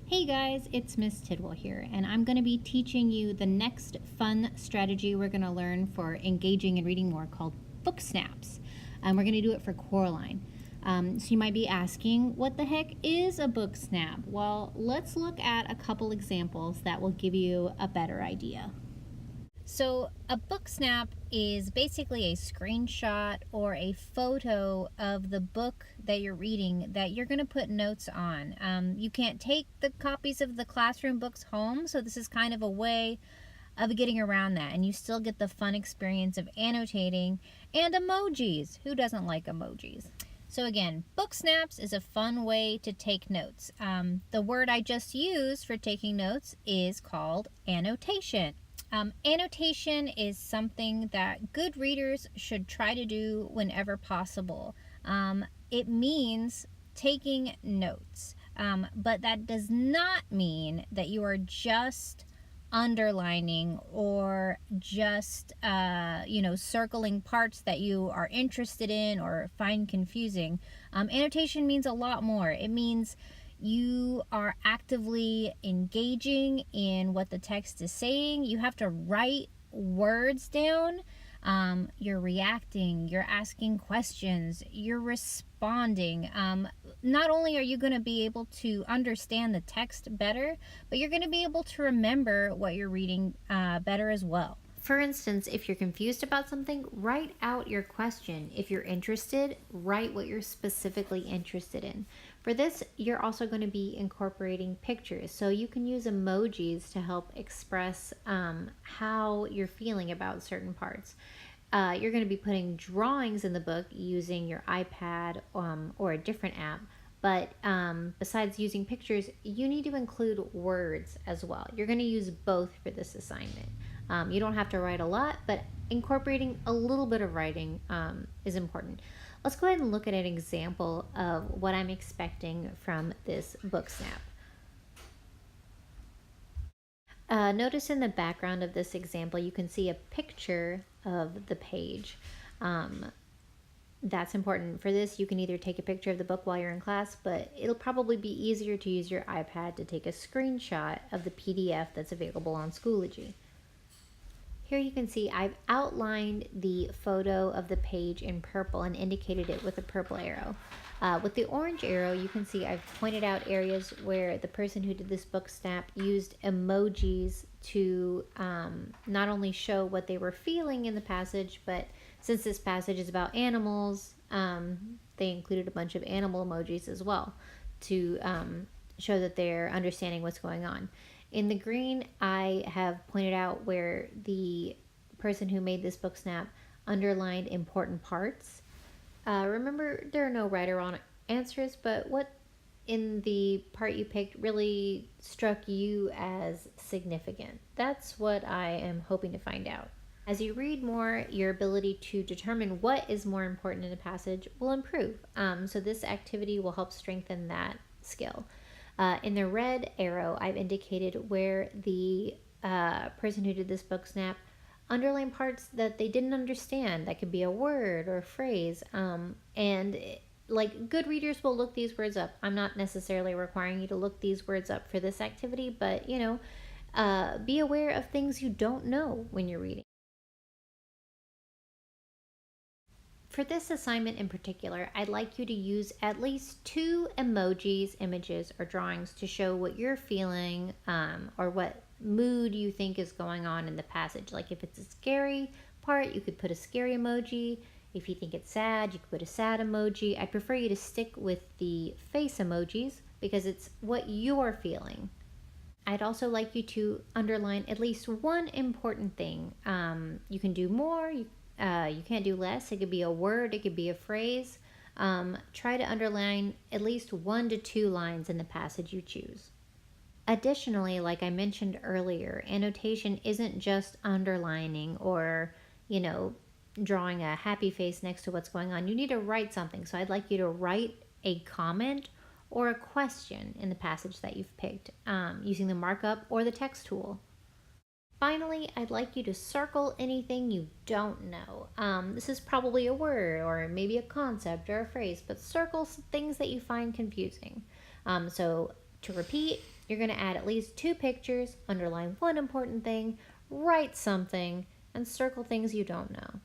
Hey guys, it's Miss Tidwell here, and I'm going to be teaching you the next fun strategy we're going to learn for engaging and reading more called Booksnaps. We're going to do it for Coraline. So you might be asking, what the heck is a book snap? Well, let's look at a couple examples that will give you a better idea. So a book snap is basically a screenshot or a photo of the book that you're reading that you're going to put notes on. You can't take the copies of the classroom books home, so this is kind of a way of getting around that, and you still get the fun experience of annotating and emojis. Who doesn't like emojis? So again, book snaps is a fun way to take notes. The word I just used for taking notes is called annotation. Annotation is something that good readers should try to do whenever possible. It means taking notes, but that does not mean that you are just underlining or just circling parts that you are interested in or find confusing. Annotation means a lot more. It means you are actively engaging in what the text is saying. You have to write words down. You're reacting, you're asking questions, you're responding. Not only are you going to be able to understand the text better, but you're going to be able to remember what you're reading better as well. For instance, if you're confused about something, write out your question. If you're interested, write what you're specifically interested in. For this, you're also going to be incorporating pictures. So you can use emojis to help express how you're feeling about certain parts. You're going to be putting drawings in the book using your iPad or a different app. But besides using pictures, you need to include words as well. You're going to use both for this assignment. You don't have to write a lot, but incorporating a little bit of writing is important. Let's go ahead and look at an example of what I'm expecting from this book snap. Notice in the background of this example, you can see a picture of the page. That's important. For this, you can either take a picture of the book while you're in class, but it'll probably be easier to use your iPad to take a screenshot of the PDF that's available on Schoology. Here you can see I've outlined the photo of the page in purple and indicated it with a purple arrow. With the orange arrow, you can see I've pointed out areas where the person who did this book snap used emojis to not only show what they were feeling in the passage, but since this passage is about animals, they included a bunch of animal emojis as well to show that they're understanding what's going on. In the green, I have pointed out where the person who made this book snap underlined important parts. Remember, there are no right or wrong answers, but what in the part you picked really struck you as significant? That's what I am hoping to find out. As you read more, your ability to determine what is more important in a passage will improve. So this activity will help strengthen that skill. In the red arrow, I've indicated where the person who did this book snap underlined parts that they didn't understand. That could be a word or a phrase. Like good readers will look these words up. I'm not necessarily requiring you to look these words up for this activity, but be aware of things you don't know when you're reading. For this assignment in particular, I'd like you to use at least 2 emojis, images, or drawings to show what you're feeling or what mood you think is going on in the passage. Like if it's a scary part, you could put a scary emoji. If you think it's sad, you could put a sad emoji. I prefer you to stick with the face emojis because it's what you're feeling. I'd also like you to underline at least one important thing. You can do more. You can't do less. It could be a word, it could be a phrase. Try to underline at least 1 to 2 lines in the passage you choose. Additionally, like I mentioned earlier, annotation isn't just underlining or, drawing a happy face next to what's going on. You need to write something. So I'd like you to write a comment or a question in the passage that you've picked using the markup or the text tool. Finally, I'd like you to circle anything you don't know. This is probably a word or maybe a concept or a phrase, but circle things that you find confusing. So to repeat, You're going to add at least 2 pictures, underline one important thing, write something, and circle things you don't know.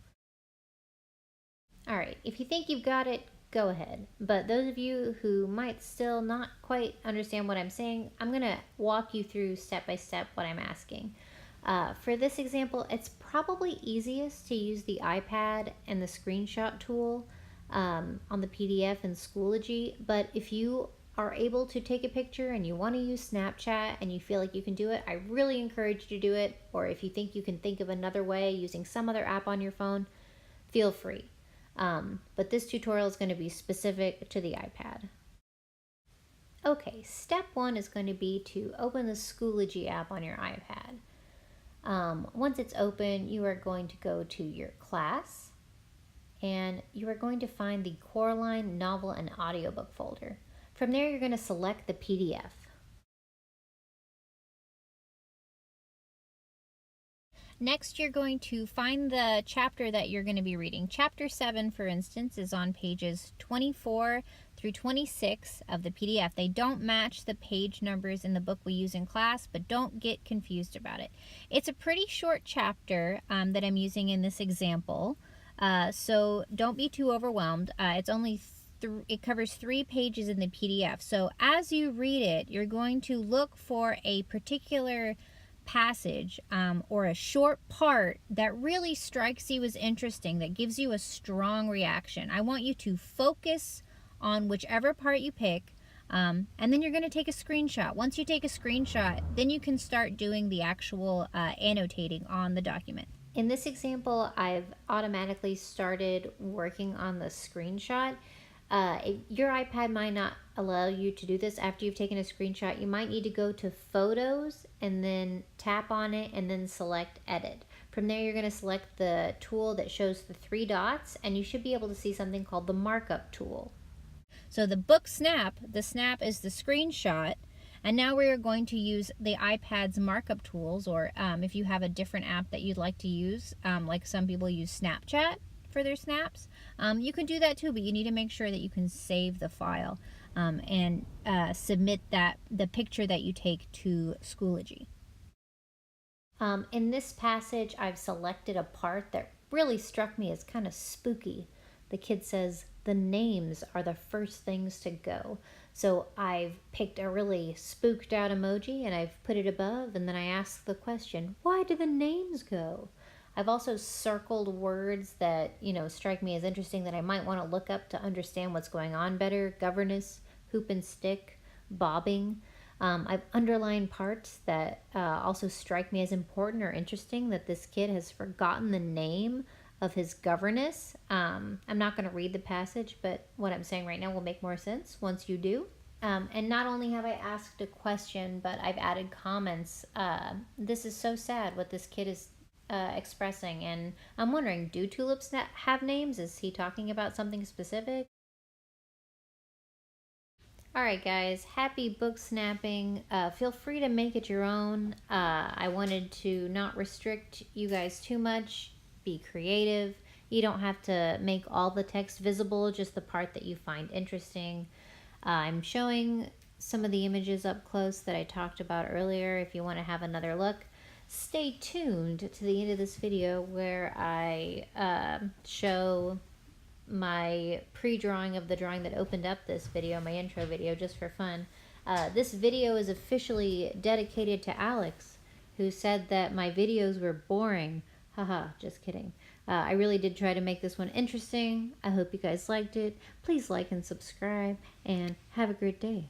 All right, if you think you've got it, go ahead. But those of you who might still not quite understand what I'm saying, I'm going to walk you through step by step what I'm asking. For this example, it's probably easiest to use the iPad and the screenshot tool on the PDF in Schoology. But if you are able to take a picture and you want to use Snapchat and you feel like you can do it, I really encourage you to do it. Or if you think you can think of another way using some other app on your phone, feel free. But this tutorial is going to be specific to the iPad. Okay, step 1 is going to be to open the Schoology app on your iPad. Once it's open, you are going to go to your class and you are going to find the Coraline novel and audiobook folder. From there, you're going to select the PDF. Next, you're going to find the chapter that you're going to be reading. Chapter 7, for instance, is on pages 24 through 26 of the PDF. They don't match the page numbers in the book we use in class, but don't get confused about it. It's a pretty short chapter that I'm using in this example, so don't be too overwhelmed. It's only it covers 3 pages in the PDF. So as you read it, you're going to look for a particular passage or a short part that really strikes you as interesting, that gives you a strong reaction. I want you to focus on whichever part you pick, and then you're going to take a screenshot. Once you take a screenshot, then you can start doing the actual annotating on the document. In this example, I've automatically started working on the screenshot. Your iPad might not allow you to do this after you've taken a screenshot. You might need to go to Photos and then tap on it and then select Edit. From there, you're going to select the tool that shows the 3 dots, and you should be able to see something called the markup tool. So the book snap, the snap is the screenshot, and now we're going to use the iPad's markup tools, or if you have a different app that you'd like to use, like some people use Snapchat for their snaps, you can do that too, but you need to make sure that you can save the file and submit the picture that you take to Schoology. In this passage, I've selected a part that really struck me as kind of spooky. The kid says, "The names are the first things to go." So I've picked a really spooked out emoji and I've put it above, and then I ask the question, why do the names go? I've also circled words that, strike me as interesting that I might want to look up to understand what's going on better. Governess, hoop and stick, bobbing. I've underlined parts that also strike me as important or interesting, that this kid has forgotten the name of his governess. I'm not going to read the passage, but what I'm saying right now will make more sense once you do. And not only have I asked a question, but I've added comments. This is so sad what this kid is expressing, and I'm wondering, do tulips have names? Is he talking about something specific? Alright guys, happy book snapping. Feel free to make it your own. I wanted to not restrict you guys too much. Be creative. You don't have to make all the text visible, just the part that you find interesting. I'm showing some of the images up close that I talked about earlier if you want to have another look. Stay tuned to the end of this video where I show my pre-drawing of the drawing that opened up this video, my intro video, just for fun. This video is officially dedicated to Alex, who said that my videos were boring. Haha, just kidding. I really did try to make this one interesting. I hope you guys liked it. Please like and subscribe, and have a great day.